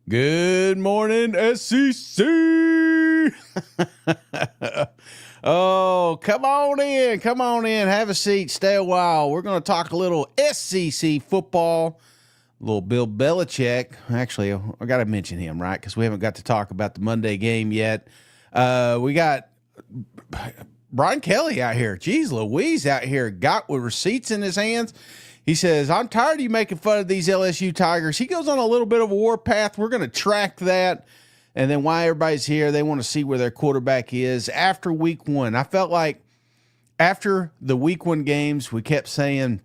Good morning, SEC. Oh, come on in. Come on in. Have a seat. Stay a while. We're going to talk a little SEC football. A little Bill Belichick. Actually, I got to mention him, right? Because we haven't got to talk about the Monday game yet. We got Brian Kelly out here. Jeez Louise out here. Got with receipts in his hands. He says, I'm tired of you making fun of these LSU Tigers. He goes on a little bit of a warpath. We're going to track that. And then why everybody's here, they want to see where their quarterback is after week one. I felt like after the week one games, we kept saying,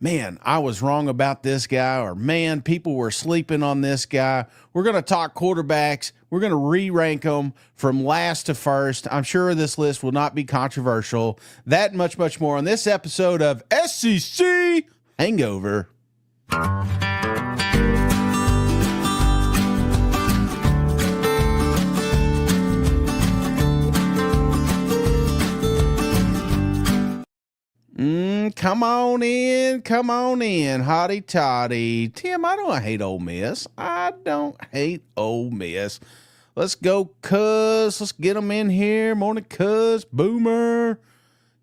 man, I was wrong about this guy, or man, people were sleeping on this guy. We're going to talk quarterbacks. We're going to re-rank them from last to first. I'm sure this list will not be controversial. That and much, much more on this episode of SEC Hangover. Come on in, hotty toddy. Tim, I don't hate Ole Miss. I don't hate Ole Miss. Let's go, cuz. Let's get them in here. Morning, cuz. Boomer.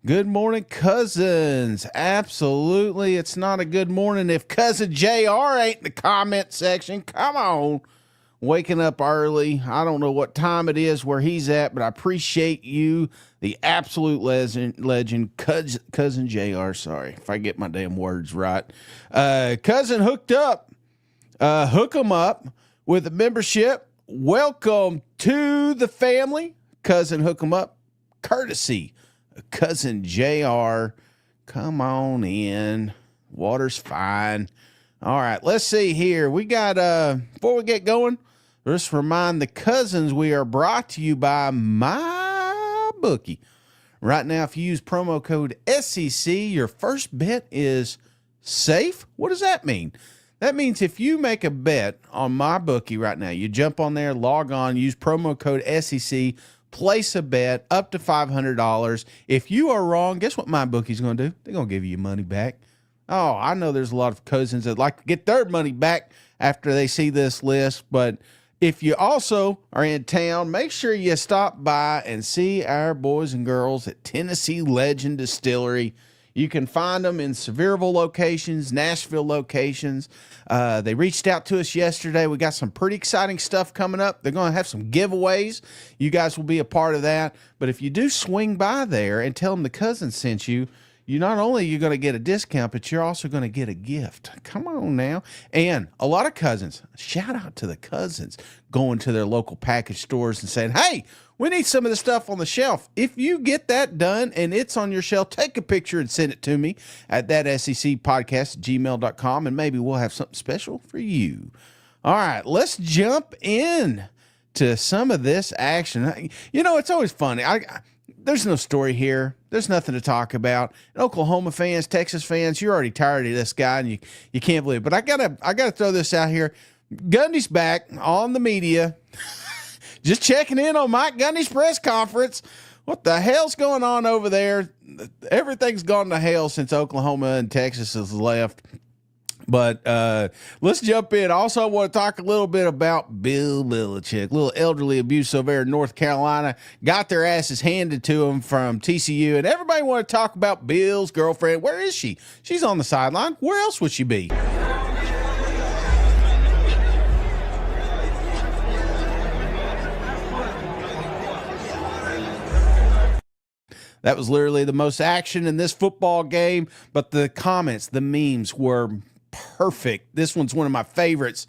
Good morning, cousins. Absolutely. It's not a good morning if cousin JR ain't in the comment section. Come on. Waking up early. I don't know what time it is where he's at, but I appreciate you, the absolute legend, cousin JR. Sorry if I get my damn words right. Cousin hooked up. Hook 'em up with a membership. Welcome to the family. Cousin hook 'em up. Courtesy of cousin JR. Come on in. Water's fine. All right, let's see here. We got, before we get going, just remind the cousins we are brought to you by MyBookie. Right now, if you use promo code SEC, your first bet is safe. What does that mean? That means if you make a bet on MyBookie right now, you jump on there, log on, use promo code SEC, place a bet up to $500. If you are wrong, guess what MyBookie's going to do? They're going to give you your money back. Oh, I know there's a lot of cousins that like to get their money back after they see this list, but if you also are in town, make sure you stop by and see our boys and girls at Tennessee Legend Distillery. You can find them in Sevierville locations, Nashville locations. They reached out to us yesterday. We got some pretty exciting stuff coming up. They're going to have some giveaways. You guys will be a part of that. But if you do swing by there and tell them the cousin sent you, you not only you're going to get a discount, but you're also going to get a gift. Come on now. And a lot of cousins, shout out to the cousins, going to their local package stores and saying, hey, we need some of the stuff on the shelf. If you get that done and it's on your shelf, take a picture and send it to me at thatsecpodcast@gmail.com, and maybe we'll have something special for you. All right, let's jump in to some of this action. You know, it's always funny. There's no story here. There's nothing to talk about. And Oklahoma fans, Texas fans, you're already tired of this guy, and you can't believe it. But I gotta throw this out here. Gundy's back on the media. Just checking in on Mike Gundy's press conference. What the hell's going on over there? Everything's gone to hell since Oklahoma and Texas has left. But let's jump in. Also, I want to talk a little bit about Bill Belichick. A little elderly abuse over there in North Carolina. Got their asses handed to them from TCU. And everybody want to talk about Bill's girlfriend. Where is she? She's on the sideline. Where else would she be? That was literally the most action in this football game. But the comments, the memes were perfect. This one's one of my favorites.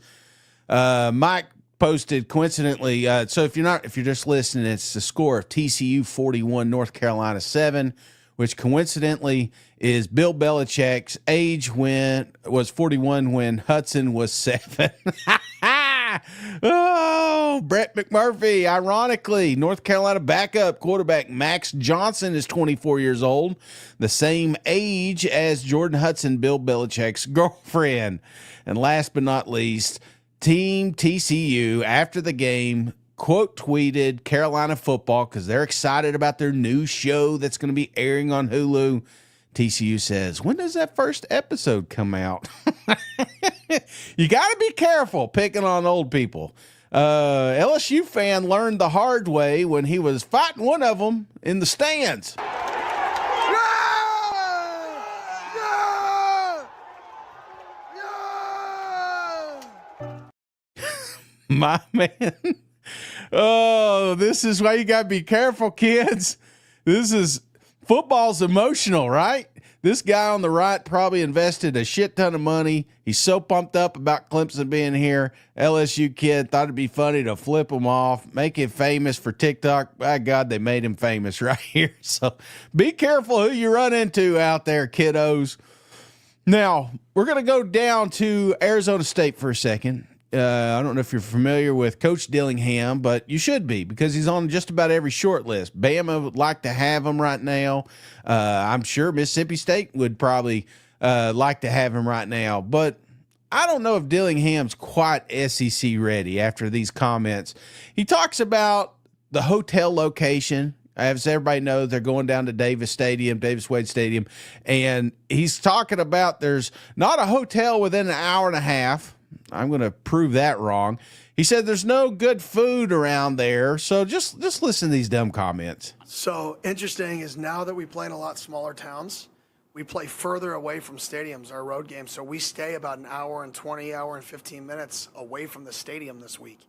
Mike posted coincidentally. So if you're just listening, it's the score of TCU 41, North Carolina 7, which coincidentally is Bill Belichick's age was 41 when Hudson was 7. Oh, Brett McMurphy. Ironically, North Carolina backup quarterback Max Johnson is 24 years old, the same age as Jordan Hudson, Bill Belichick's girlfriend. And last but not least, Team TCU after the game quote tweeted Carolina football because they're excited about their new show that's going to be airing on Hulu. TCU says, when does that first episode come out? You got to be careful picking on old people. LSU fan learned the hard way when he was fighting one of them in the stands. My man. Oh, this is why you got to be careful, kids. Football's emotional, right? This guy on the right probably invested a shit ton of money. He's so pumped up about Clemson being here. LSU kid thought it'd be funny to flip him off, make him famous for TikTok. By God, they made him famous right here. So be careful who you run into out there, kiddos. Now, we're going to go down to Arizona State for a second. I don't know if you're familiar with Coach Dillingham, but you should be because he's on just about every short list. Bama would like to have him right now. I'm sure Mississippi State would probably like to have him right now. But I don't know if Dillingham's quite SEC ready after these comments. He talks about the hotel location. As everybody knows, they're going down to Davis Wade Stadium, and he's talking about there's not a hotel within an hour and a half. I'm going to prove that wrong. He said there's no good food around there. So just listen to these dumb comments. So interesting is now that we play in a lot smaller towns, we play further away from stadiums, our road games. So we stay about an hour and 20, hour and 15 minutes away from the stadium this week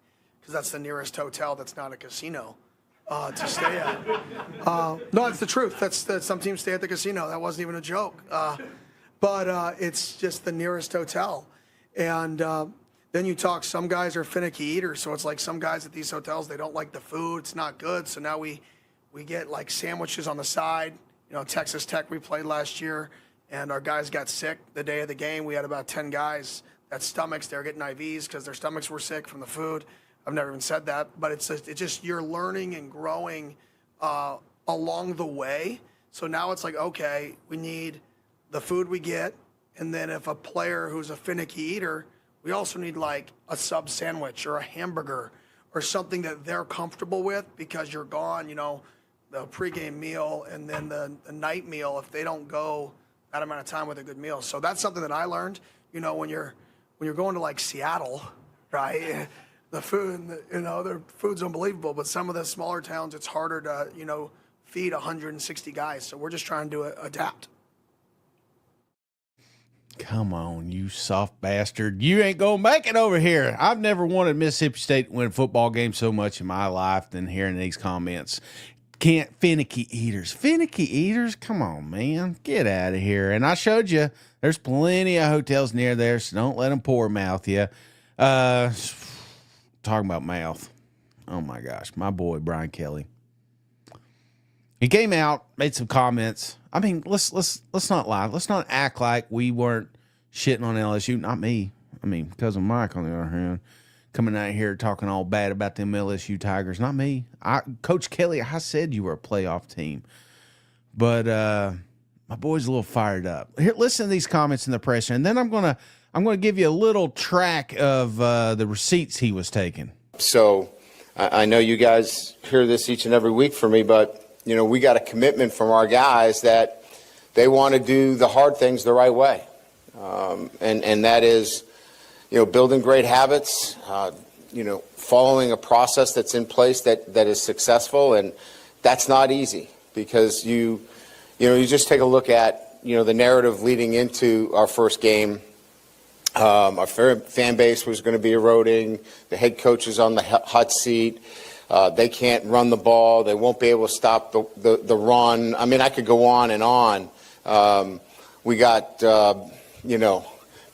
because that's the nearest hotel that's not a casino to stay at. No, it's the truth. That's some teams stay at the casino. That wasn't even a joke. But it's just the nearest hotel. And then you talk, some guys are finicky eaters. So it's like some guys at these hotels, they don't like the food. It's not good. So now we get like sandwiches on the side. You know, Texas Tech we played last year, and our guys got sick the day of the game. We had about 10 guys that stomachs, they're getting IVs because their stomachs were sick from the food. I've never even said that. But it's just you're learning and growing along the way. So now it's like, okay, we need the food we get. And then if a player who's a finicky eater, we also need like a sub sandwich or a hamburger or something that they're comfortable with because you're gone, you know, the pregame meal and then the night meal if they don't go that amount of time with a good meal. So that's something that I learned, you know, when you're going to like Seattle, right? The food, you know, their food's unbelievable, but some of the smaller towns, it's harder to, you know, feed 160 guys. So we're just trying to adapt. Come on, you soft bastard. You ain't going to make it over here. I've never wanted Mississippi State to win a football game so much in my life than hearing these comments. Can't finicky eaters. Finicky eaters? Come on, man. Get out of here. And I showed you there's plenty of hotels near there, so don't let them poor mouth you. Talking about mouth. Oh, my gosh. My boy, Brian Kelly. He came out, made some comments. I mean, let's not lie. Let's not act like we weren't shitting on LSU. Not me. I mean, cousin Mike, on the other hand, coming out here talking all bad about them LSU Tigers. Not me. Coach Kelly, I said you were a playoff team. But my boy's a little fired up. Here, listen to these comments in the presser, and then I'm gonna give you a little track of the receipts he was taking. So I know you guys hear this each and every week from me, but you know, we got a commitment from our guys that they want to do the hard things the right way. And that is, you know, building great habits, you know, following a process that's in place that is successful. And that's not easy because you just take a look at, you know, the narrative leading into our first game. Our fan base was going to be eroding. The head coach is on the hot seat. They can't run the ball. They won't be able to stop the run. I mean, I could go on and on. We got, you know,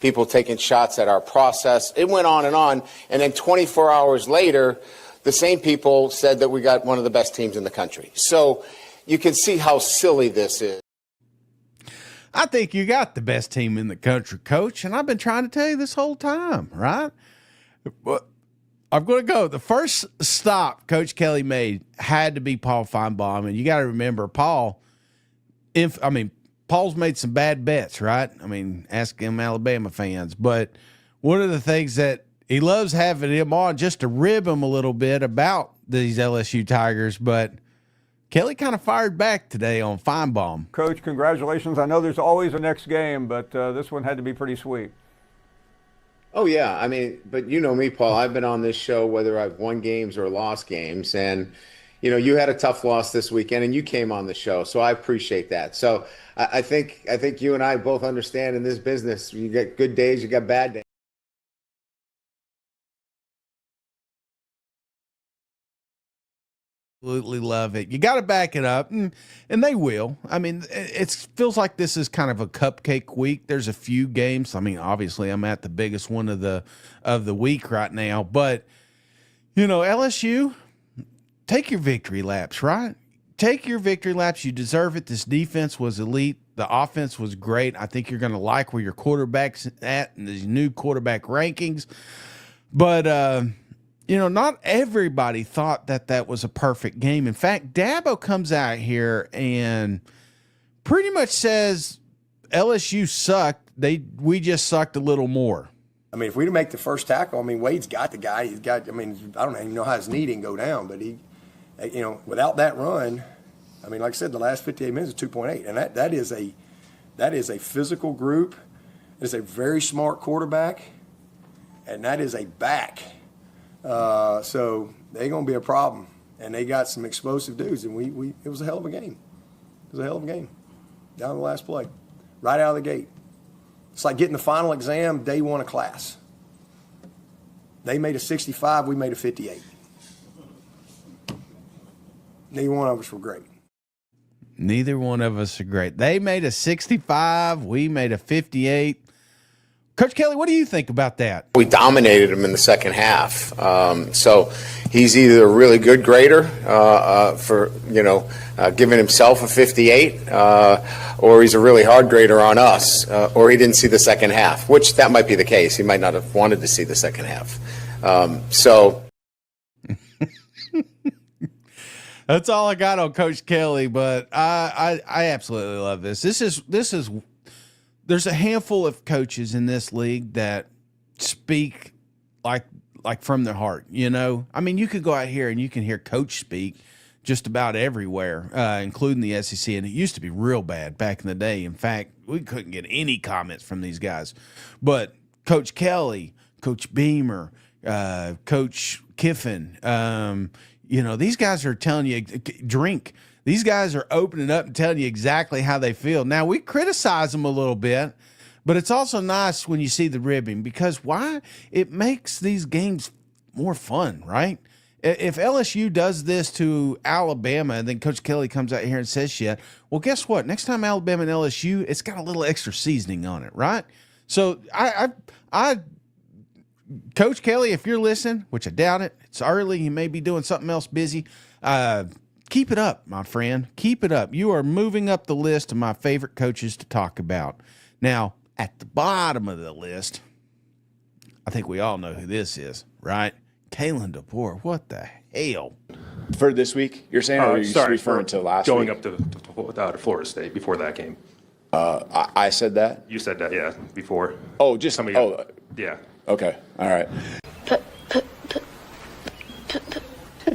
people taking shots at our process. It went on. And then 24 hours later, the same people said that we got one of the best teams in the country. So you can see how silly this is. I think you got the best team in the country, Coach, and I've been trying to tell you this whole time, right? But I'm going to go. The first stop Coach Kelly made had to be Paul Feinbaum, and you got to remember Paul's made some bad bets, right? I mean, ask him Alabama fans. But one of the things that he loves having him on just to rib him a little bit about these LSU Tigers. But Kelly kind of fired back today on Feinbaum. Coach, congratulations. I know there's always a next game, but this one had to be pretty sweet. Oh yeah, I mean, but you know me, Paul. I've been on this show whether I've won games or lost games, and you know you had a tough loss this weekend, and you came on the show, so I appreciate that. So I think you and I both understand in this business, you get good days, you got bad days. Absolutely love it. You got to back it up, and they will. I mean, it feels like this is kind of a cupcake week. There's a few games. I mean, obviously, I'm at the biggest one of the week right now, but you know, LSU, take your victory laps, right? Take your victory laps. You deserve it. This defense was elite. The offense was great. I think you're going to like where your quarterback's at in these new quarterback rankings, but you know, not everybody thought that was a perfect game. In fact, Dabo comes out here and pretty much says LSU sucked. We just sucked a little more. I mean, if we make the first tackle, I mean, Wade's got the guy. He's got, I mean, I don't even know how his knee didn't go down, but he, you know, without that run, I mean, like I said, the last 58 minutes is 2.8. And that is a physical group. It's a very smart quarterback, and that is a back. So they're going to be a problem, and they got some explosive dudes, and it was a hell of a game. It was a hell of a game down to the last play, right out of the gate. It's like getting the final exam day one of class. They made a 65, we made a 58. Neither one of us were great. Neither one of us are great. They made a 65, we made a 58. Coach Kelly, what do you think about that? We dominated him in the second half. So he's either a really good grader for, you know, giving himself a 58, or he's a really hard grader on us, or he didn't see the second half, which that might be the case. He might not have wanted to see the second half. That's all I got on Coach Kelly, but I absolutely love this. This is there's a handful of coaches in this league that speak like from their heart, you know? I mean, you could go out here and you can hear coach speak just about everywhere, including the SEC, and it used to be real bad back in the day. In fact, we couldn't get any comments from these guys. But Coach Kelly, Coach Beamer, Coach Kiffin, you know, these guys are telling you, drink. These guys are opening up and telling you exactly how they feel. Now, we criticize them a little bit, but it's also nice when you see the ribbing, because why? It makes these games more fun, right? If LSU does this to Alabama and then Coach Kelly comes out here and says shit, well, guess what? Next time Alabama and LSU, it's got a little extra seasoning on it, right? So I Coach Kelly, if you're listening, which I doubt it, it's early, you may be doing something else busy, keep it up, my friend. Keep it up. You are moving up the list of my favorite coaches to talk about. Now, at the bottom of the list, I think we all know who this is, right? Kalen DeBoer. What the hell? For this week, you're saying, or are you referring to last going week? up to Florida State before that game. I said that? You said that, yeah, before. Oh, just, Yeah. Okay, all right.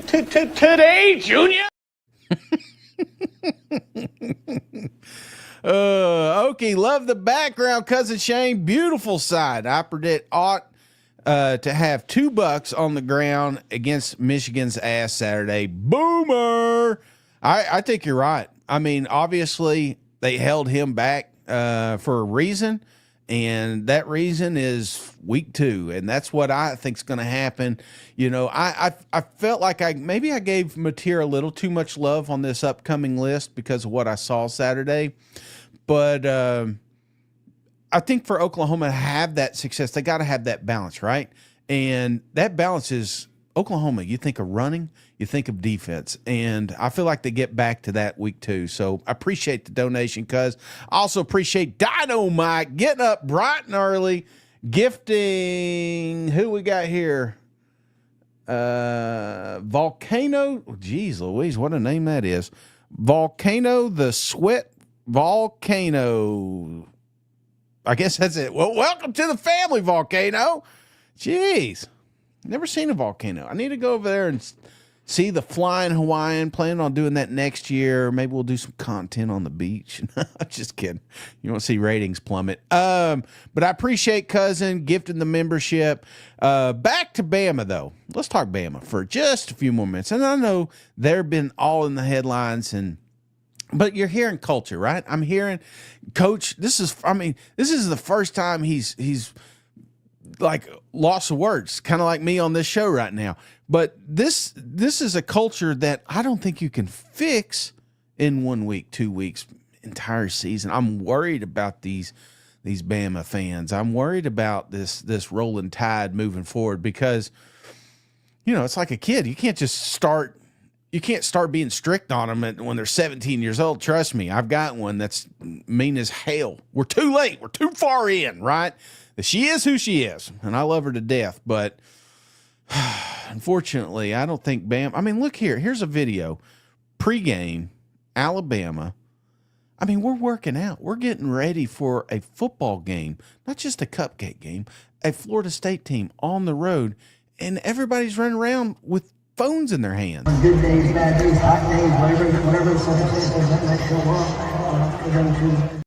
Today, Junior? Okay, love the background, Cousin Shane. Beautiful side. I predict ought to have $2 on the ground against Michigan's ass Saturday. Boomer. I think you're right. I mean, obviously they held him back for a reason, and that reason is week 2, and that's what I think is going to happen. You know, I felt like I gave Mateer a little too much love on this upcoming list because of what I saw Saturday, but I think for Oklahoma to have that success, they got to have that balance, right? And that balance is Oklahoma. You think of running, you think of defense, and I feel like they get back to that week 2. So I appreciate the donation, cuz I also appreciate Dynamite getting up bright and early, gifting who we got here. Volcano. Geez Louise, what a name that is. Volcano, the Sweat Volcano. I guess that's it. Well, welcome to the family, Volcano. Jeez. Never seen a volcano. I need to go over there and See the flying Hawaiian, planning on doing that next year. Maybe we'll do some content on the beach. I'm just kidding. You won't see ratings plummet. But I appreciate Cousin gifting the membership. Back to Bama, though. Let's talk Bama for just a few more minutes. And I know they've been all in the headlines, but you're hearing culture, right? I'm hearing Coach. This is the first time he's like loss of words, kind of like me on this show right now. But this is a culture that I don't think you can fix in 1 week, 2 weeks, entire season. I'm worried about these Bama fans. I'm worried about this rolling tide moving forward because, it's like a kid. You can't start being strict on them when they're 17 years old. Trust me, I've got one that's mean as hell. We're too late. We're too far in, right? She is who she is, and I love her to death. But unfortunately, I don't think Bama. I mean, look here. Here's a video. Pre-game, Alabama. I mean, we're working out. We're getting ready for a football game, not just a cupcake game, a Florida State team on the road, and everybody's running around with phones in their hands. Good days, bad days, hot days, whatever the circumstances that show up, we're going to.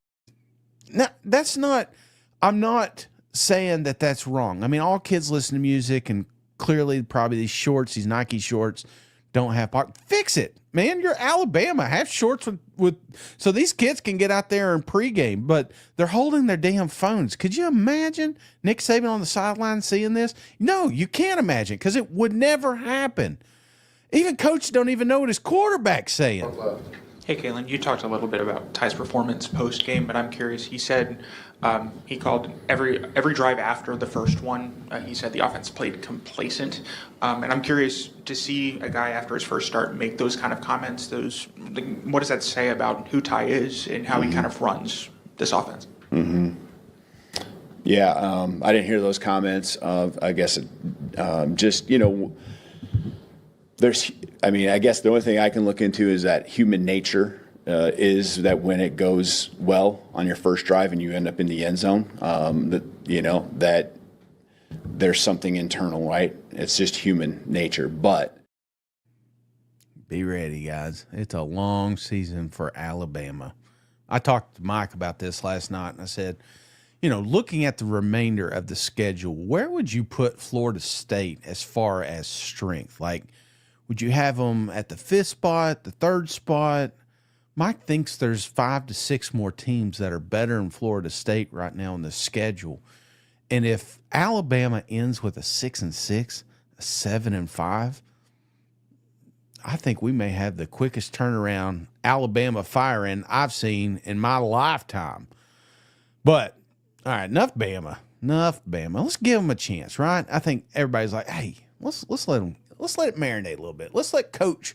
Now, that's not. I'm not saying that that's wrong. I mean, all kids listen to music, and clearly probably these shorts, these Nike shorts, don't have pockets. Fix it, man. You're Alabama. Have shorts with so these kids can get out there and pregame, but they're holding their damn phones. Could you imagine Nick Saban on the sideline seeing this? No, you can't imagine because it would never happen. Even coaches don't even know what his quarterback's saying. Hey, Kalen, you talked a little bit about Ty's performance post-game, but I'm curious. He said he called every drive after the first one. He said the offense played complacent. And I'm curious to see a guy after his first start make those kind of comments. What does that say about who Ty is and how he kind of runs this offense? Mm-hmm. Yeah, I didn't hear those comments. I guess I guess the only thing I can look into is that human nature is that when it goes well on your first drive and you end up in the end zone, that there's something internal, right? It's just human nature. But be ready, guys. It's a long season for Alabama. I talked to Mike about this last night, and I said, looking at the remainder of the schedule, where would you put Florida State as far as strength? Like, would you have them at the 5th spot, the 3rd spot? Mike thinks there's 5 to 6 more teams that are better than Florida State right now on the schedule. And if Alabama ends with a 6-6, a 7-5, I think we may have the quickest turnaround Alabama firing I've seen in my lifetime. But, all right, enough Bama. Let's give them a chance, right? I think everybody's like, hey, let's let them. Let's let it marinate a little bit. Let's let Coach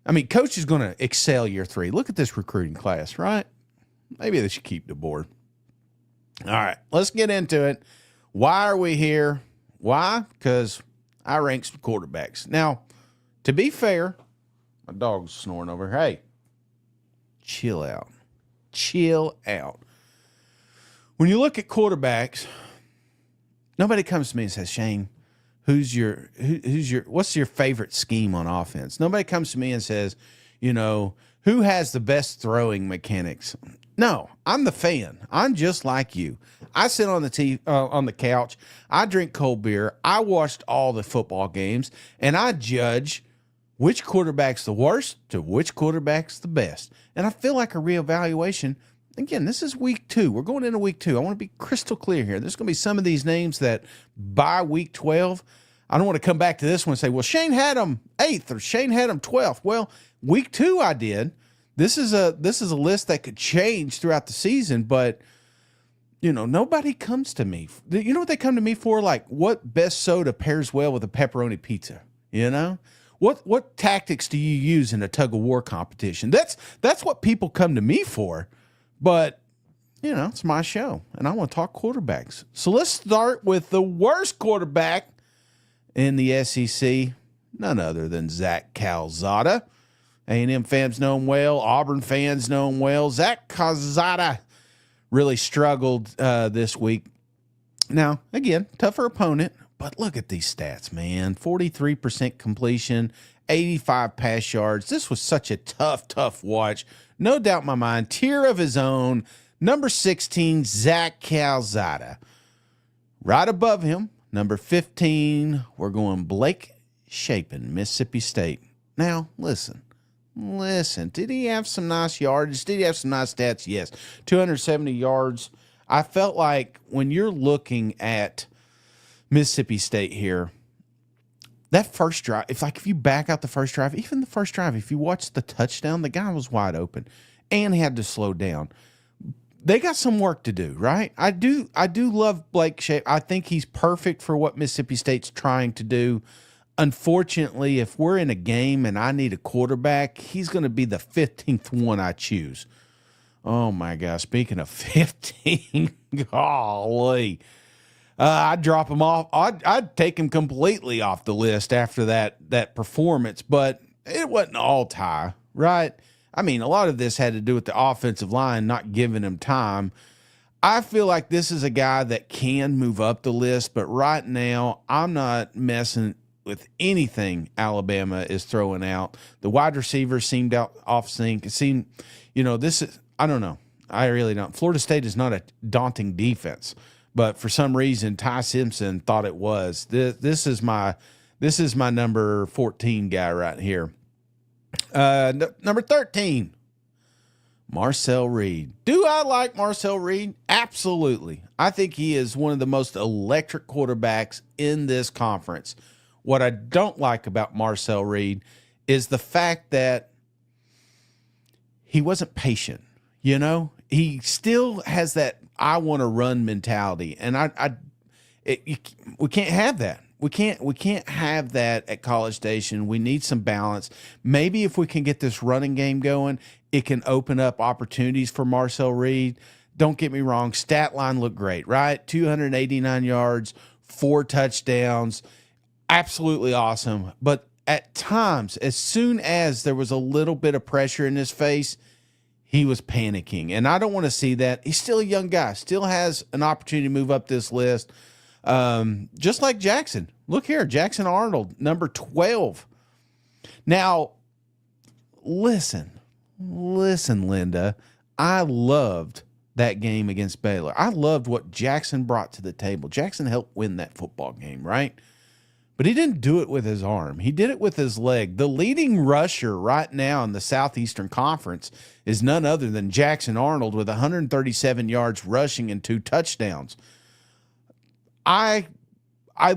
is going to excel year 3. Look at this recruiting class, right? Maybe they should keep the board. All right, let's get into it. Why are we here? Why? Because I rank some quarterbacks. Now, to be fair, my dog's snoring over here. Hey, chill out. Chill out. When you look at quarterbacks, nobody comes to me and says, Shane, what's your favorite scheme on offense? Nobody comes to me and says, who has the best throwing mechanics? No, I'm the fan. I'm just like you. I sit on the couch. I drink cold beer. I watched all the football games, and I judge which quarterback's the worst to which quarterback's the best. And I feel like a reevaluation. Again, this is week 2. We're going into week 2. I want to be crystal clear here. There's going to be some of these names that by week 12, I don't want to come back to this one and say, well, Shane had them 8th or Shane had them 12th. Well, week 2 I did. This is a list that could change throughout the season, but nobody comes to me. You know what they come to me for? Like, what best soda pairs well with a pepperoni pizza? What tactics do you use in a tug of war competition? That's what people come to me for. But, it's my show, and I want to talk quarterbacks. So let's start with the worst quarterback in the SEC, none other than Zach Calzada. A&M fans know him well. Auburn fans know him well. Zach Calzada really struggled this week. Now, again, tougher opponent, But look at these stats, man. 43% completion, 85 pass yards. This was such a tough watch. No doubt in my mind. Tier of his own. Number 16, Zach Calzada. Right above him, number 15, we're going Blake Shapen, Mississippi State. Now, listen. Did he have some nice yardage? Did he have some nice stats? Yes. 270 yards. I felt like when you're looking at Mississippi State here, that first drive, if you back out the first drive, even the first drive, if you watch the touchdown, the guy was wide open and he had to slow down. They got some work to do, right? I do love Blake Shape. I think he's perfect for what Mississippi State's trying to do. Unfortunately, if we're in a game and I need a quarterback, he's going to be the 15th one I choose. Oh, my God. Speaking of 15, golly. I'd drop him off. I'd take him completely off the list after that performance, but it wasn't all tie, right? I mean, a lot of this had to do with the offensive line not giving him time. I feel like this is a guy that can move up the list, but right now I'm not messing with anything Alabama is throwing out. The wide receivers seemed off sync. It seemed, this is, I don't know. I really don't. Florida State is not a daunting defense, but for some reason Ty Simpson thought it was. This is my number 14 guy right here. Number 13, Marcel Reed. Do I like Marcel Reed? Absolutely. I think he is one of the most electric quarterbacks in this conference. What I don't like about Marcel Reed is the fact that he wasn't patient. He still has that I want to run mentality, and we can't have that. We can't have that at College Station. We need some balance. Maybe if we can get this running game going, it can open up opportunities for Marcel Reed. Don't get me wrong, stat line looked great, right? 289 yards, 4 touchdowns, absolutely awesome. But at times, as soon as there was a little bit of pressure in his face, he was panicking. And I don't want to see that. He's still a young guy, still has an opportunity to move up this list. Just like Jackson. Look here, Jackson Arnold, number 12. Now, listen, Linda. I loved that game against Baylor. I loved what Jackson brought to the table. Jackson helped win that football game, right? But he didn't do it with his arm. He did it with his leg. The leading rusher right now in the Southeastern Conference is none other than Jackson Arnold with 137 yards rushing and 2 touchdowns. I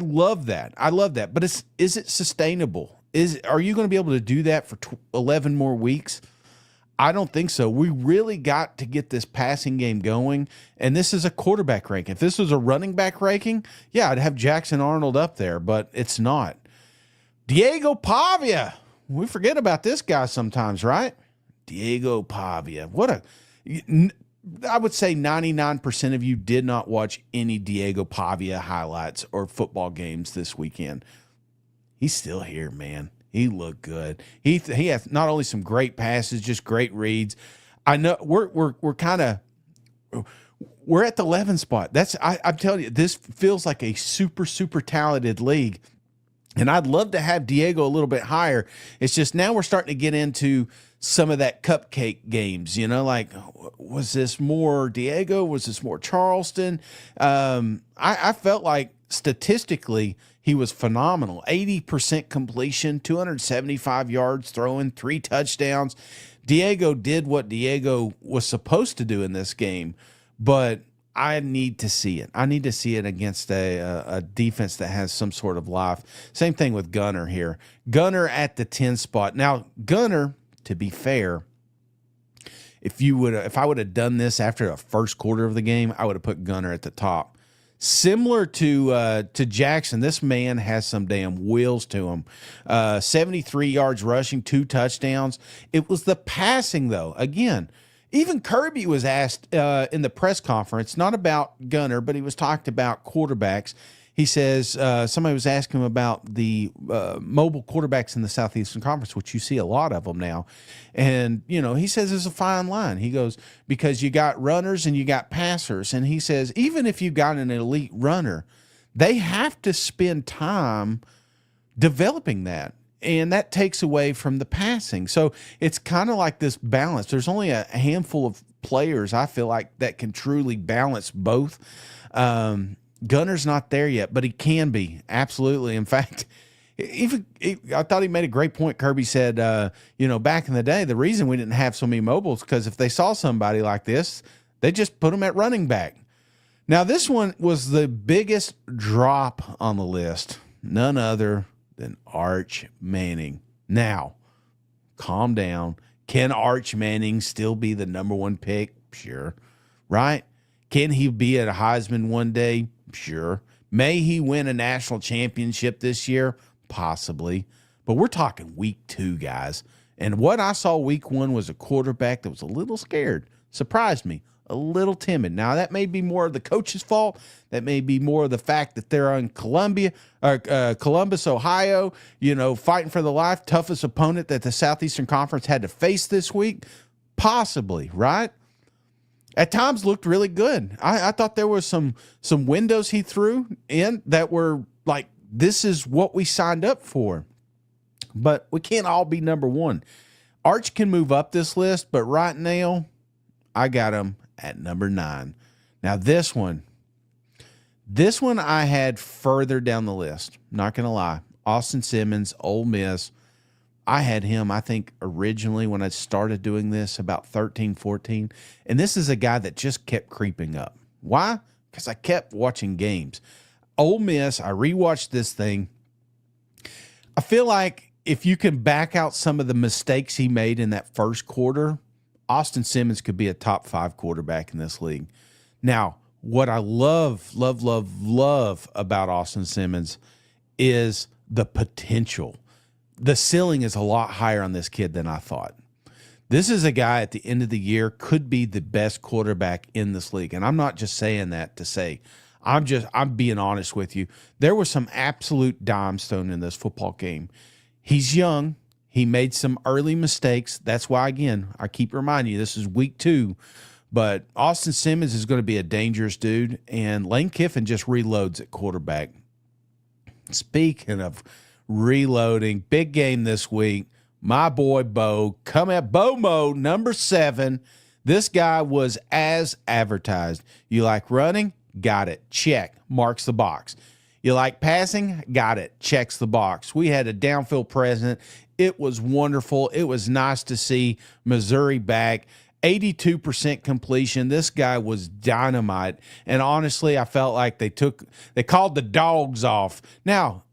love that. I love that. But is it sustainable? Are you going to be able to do that for 11 more weeks? I don't think so. We really got to get this passing game going, and this is a quarterback ranking. If this was a running back ranking, yeah, I'd have Jackson Arnold up there, but it's not. Diego Pavia. We forget about this guy sometimes, right? Diego Pavia. I would say 99% of you did not watch any Diego Pavia highlights or football games this weekend. He's still here, man. He looked good. He has not only some great passes, just great reads. I know we're at the 11 spot. I'm telling you, this feels like a super talented league. And I'd love to have Diego a little bit higher. It's just now we're starting to get into some of that cupcake games, like, was this more Diego? Was this more Charleston? I felt like statistically he was phenomenal. 80% completion, 275 yards throwing, 3 touchdowns. Diego did what Diego was supposed to do in this game, but I need to see it. I need to see it against a defense that has some sort of life. Same thing with Gunner here. Gunner at the 10 spot. Now, Gunner, to be fair, if I would have done this after the first quarter of the game, I would have put Gunner at the top. Similar to Jackson, this man has some damn wheels to him. 73 yards rushing, 2 touchdowns. It was the passing, though. Again, even Kirby was asked in the press conference, not about Gunner, but he was talked about quarterbacks. He says somebody was asking him about the mobile quarterbacks in the Southeastern Conference, which you see a lot of them now. And, he says there's a fine line. He goes, because you got runners and you got passers. And he says, even if you got an elite runner, They have to spend time developing that. And that takes away from the passing. So it's kind of like this balance. There's only a handful of players, I feel like, that can truly balance both. Gunner's not there yet, but he can be. Absolutely. In fact, I thought he made a great point. Kirby said, back in the day, the reason we didn't have so many mobiles because if they saw somebody like this, they just put them at running back. Now, this one was the biggest drop on the list. None other than Arch Manning. Now, calm down. Can Arch Manning still be the number one pick? Sure. Right? Can he be at a Heisman one day? Sure. May he win a national championship this year? Possibly. But we're talking week 2, guys. And what I saw week 1 was a quarterback that was a little scared. Surprised me. A little timid. Now, that may be more of the coach's fault. That may be more of the fact that they're on Columbus, Ohio, fighting for the life, toughest opponent that the Southeastern Conference had to face this week. Possibly, right? At times looked really good. I thought there was some windows he threw in that were like, this is what we signed up for. But we can't all be number one. Arch can move up this list, but right now, I got him at number 9. Now this one I had further down the list. Not going to lie. Austin Simmons, Ole Miss. I had him, I think, originally when I started doing this about 13, 14. And this is a guy that just kept creeping up. Why? Because I kept watching games. Ole Miss, I rewatched this thing. I feel like if you can back out some of the mistakes he made in that first quarter, Austin Simmons could be a top 5 quarterback in this league. Now, what I love about Austin Simmons is the potential. The ceiling is a lot higher on this kid than I thought. This is a guy at the end of the year could be the best quarterback in this league. And I'm not just saying that to say, I'm being honest with you. There was some absolute dime stone in this football game. He's young. He made some early mistakes. That's why, again, I keep reminding you, this is week 2. But Austin Simmons is going to be a dangerous dude, and Lane Kiffin just reloads at quarterback. Speaking of reloading, big game this week. My boy Bo, come at Bomo, number 7. This guy was as advertised. You like running? Got it. Check. Marks the box. You like passing? Got it. Checks the box. We had a downfield presence. It was wonderful. It was nice to see Missouri back. 82% completion. This guy was dynamite. And honestly, I felt like they called the dogs off. Now,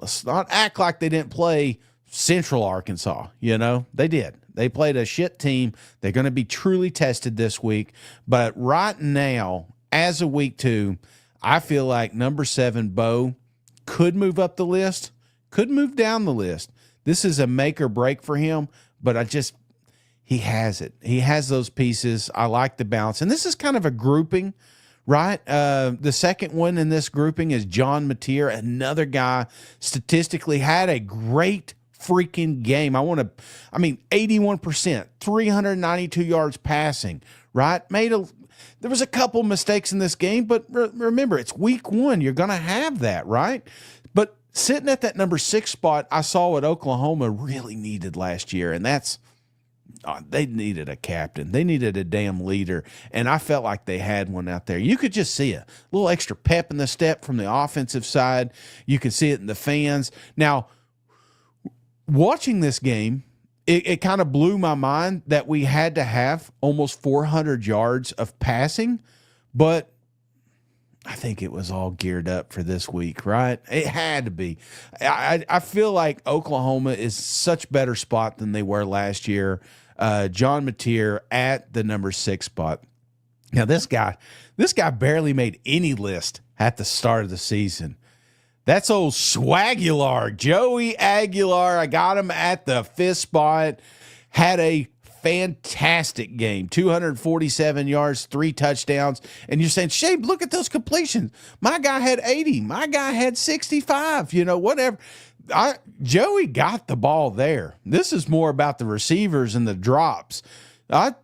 let's not act like they didn't play Central Arkansas. They did. They played a shit team. They're going to be truly tested this week. But right now, as of week 2, I feel like number 7, Bo, could move up the list, could move down the list. This is a make or break for him, but he has it. He has those pieces. I like the balance. And this is kind of a grouping, right? The second one in this grouping is John Mateer, another guy statistically had a great freaking game. 81%, 392 yards passing, right? There was a couple mistakes in this game, but remember, it's week 1. You're going to have that, right? But sitting at that number 6 spot, I saw what Oklahoma really needed last year, and that's they needed a captain. They needed a damn leader, and I felt like they had one out there. You could just see a little extra pep in the step from the offensive side. You could see it in the fans. Now, watching this game, it kind of blew my mind that we had to have almost 400 yards of passing, but I think it was all geared up for this week, right? It had to be. I feel like Oklahoma is such better spot than they were last year. John Mateer at the number 6 spot. Now, this guy barely made any list at the start of the season. That's old Swagular, Joey Aguilar. I got him at the 5th spot. Had a fantastic game. 247 yards, 3 touchdowns. And you're saying, Shabe, look at those completions. My guy had 80. My guy had 65. Whatever. Joey got the ball there. This is more about the receivers and the drops.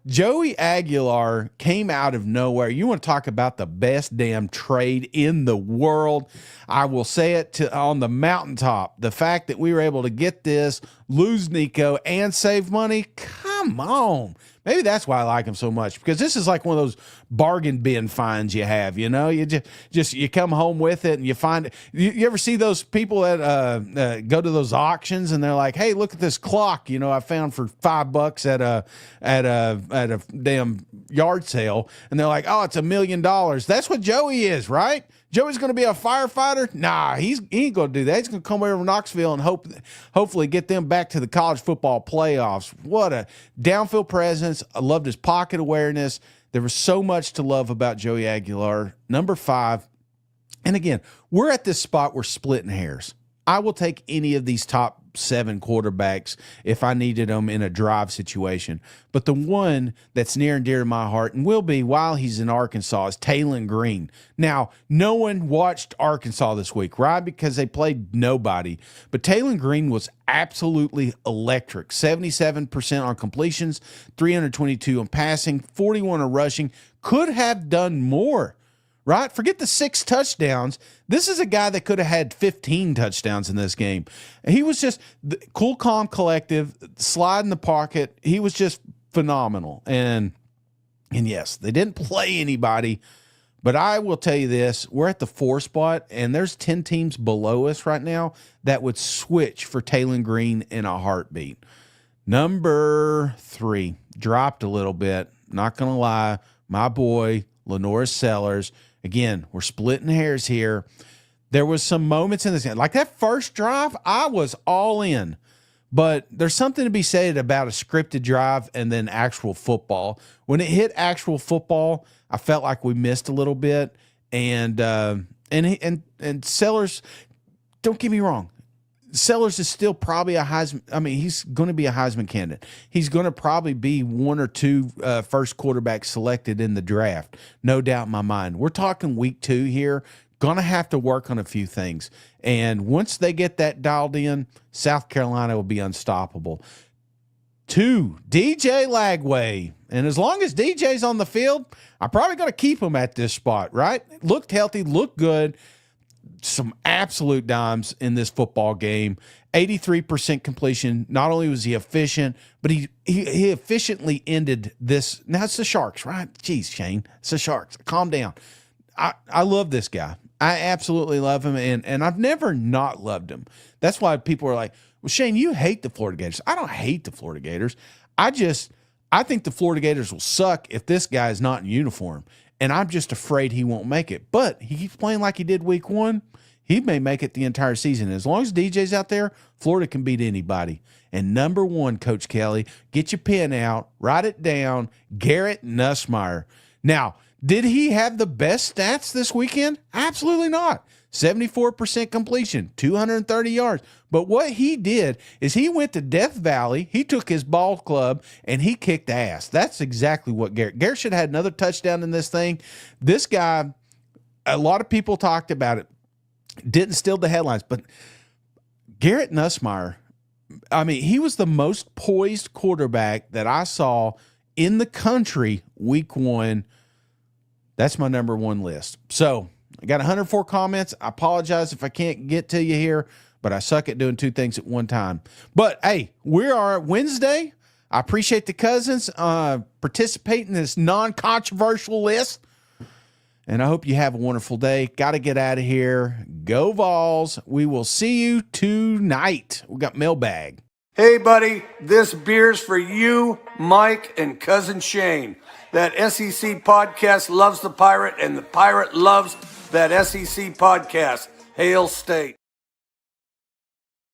Joey Aguilar came out of nowhere. You want to talk about the best damn trade in the world? I will say it on the mountaintop. The fact that we were able to get this, lose Nico, and save money, come on. Maybe that's why I like him so much, because this is like one of those bargain bin finds you have, you just you come home with it and you find it. You ever see those people that go to those auctions and they're like, hey, look at this clock, I found for $5 at a damn yard sale. And they're like, oh, it's $1 million. That's what Joey is, right? Joey's going to be a firefighter? Nah, he ain't going to do that. He's going to come over to Knoxville and hopefully get them back to the college football playoffs. What a downfield presence. I loved his pocket awareness. There was so much to love about Joey Aguilar. Number 5. And again, we're at this spot where splitting hairs. I will take any of these top 7 quarterbacks if I needed them in a drive situation. But the one that's near and dear to my heart and will be while he's in Arkansas is Taylon Green. Now, no one watched Arkansas this week, right? Because they played nobody. But Taylon Green was absolutely electric. 77% on completions, 322 on passing, 41 on rushing. Could have done more. Right? Forget the 6 touchdowns. This is a guy that could have had 15 touchdowns in this game. He was just cool, calm, collective, slide in the pocket. He was just phenomenal. And yes, they didn't play anybody, but I will tell you this. We're at the 4 spot, and there's 10 teams below us right now that would switch for Taylon Green in a heartbeat. Number 3, dropped a little bit. Not going to lie. My boy, Lenoris Sellers. Again, we're splitting hairs here. There was some moments in this game. Like that first drive, I was all in. But there's something to be said about a scripted drive and then actual football. When it hit actual football, I felt like we missed a little bit. And Sellers, don't get me wrong, Sellers is still probably a Heisman. I mean, he's going to be a Heisman candidate. He's going to probably be 1 or 2 first quarterbacks selected in the draft. No doubt in my mind. We're talking week 2 here. Going to have to work on a few things. And once they get that dialed in, South Carolina will be unstoppable. 2, DJ Lagway. And as long as DJ's on the field, I'm probably going to keep him at this spot, right? Looked healthy, looked good. Some absolute dimes in this football game. 83% completion. Not only was he efficient, but he efficiently ended this. Now it's the Sharks, right? Jeez, Shane, it's the Sharks. Calm down. I love this guy. I absolutely love him, and I've never not loved him. That's why people are like, well, Shane, you hate the Florida Gators. I don't hate the Florida Gators. I think the Florida Gators will suck if this guy is not in uniform. And I'm just afraid he won't make it. But he keeps playing like he did week 1. He may make it the entire season. As long as DJ's out there, Florida can beat anybody. And number 1, Coach Kelly, get your pen out, write it down, Garrett Nussmeier. Now, did he have the best stats this weekend? Absolutely not. 74% completion, 230 yards. But what he did is he went to Death Valley, he took his ball club, and he kicked ass. That's exactly what Garrett should have had another touchdown in this thing. This guy, a lot of people talked about it, didn't steal the headlines, but Garrett Nussmeier, I mean, he was the most poised quarterback that I saw in the country week 1. That's my number 1 list. So I got 104 comments. I apologize if I can't get to you here, but I suck at doing 2 things at one time. But hey, we are Wednesday. I appreciate the cousins participating in this non-controversial list. And I hope you have a wonderful day. Got to get out of here. Go Vols. We will see you tonight. We got mailbag. Hey, buddy, this beer's for you, Mike, and Cousin Shane. That SEC podcast loves the Pirate, and the Pirate loves that SEC podcast. Hail State.